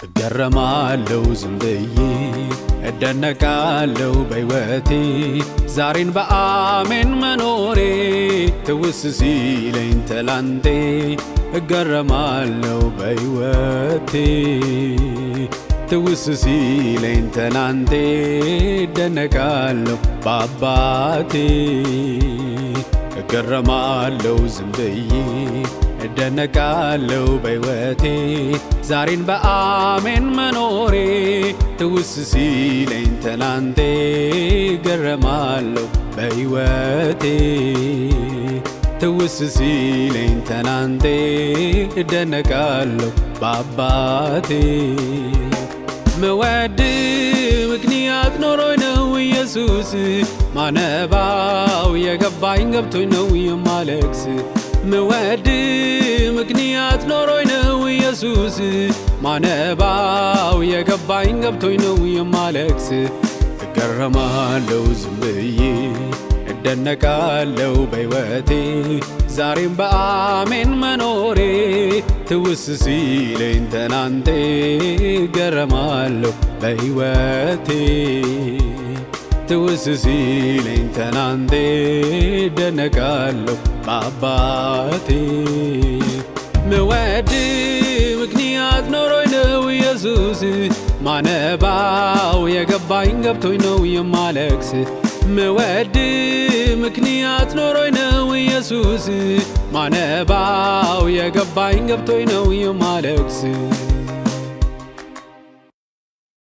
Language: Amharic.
እገረማለሁ ዝም ብዬ እደነቃለሁ በሕይወቴ ዛሬን በአሜን መኖሬ ትውስ ሲለኝ ትላንቴ እገረማለሁ በሕይወቴ ትውስ ሲለኝ ትላንቴ እደነቃለሁ በአባቴ እገረማለሁ ዝም ብዬ እደነቃለሁ በሕይወቴ ዛሬን በአሜን መኖሬ ትውስ ሲለኝ ትላንቴ እገረማለሁ በሕይወቴ ትውስ ሲለኝ ትላንቴ እደነቃለሁ በአባቴ ምወድ ምክንያት ኖሮኝ ነው ኢየሱስ ማነባው የገባኝ ገብቶኝ ነው የማለቅስ ምወድ ምክንያት ኖሮኝ ነው ኢየሱስ ማነባው የገባኝ ገብቶኝ ነው የማለቅስ እገረማለሁ ዝም ብዬ እደነቃለሁ በሕይወቴ ዛሬም በአሜን መኖሬ ትውስ ሲለኝ ትናንቴ እገረማለሁ በሕይወቴ ትውስ ሲለኝ ትናንቴ እደነቃለሁ በአባቴ ምወድ ምክንያት ኖሮኝ ነው ኢየሱስ ማነባው የገባኝ ገብቶኝ ነው የማለቅስ ምወድ ምክንያት ኖሮኝ ነው ኢየሱስ ማነባው የገባኝ ገብቶኝ ነው የማለቅስ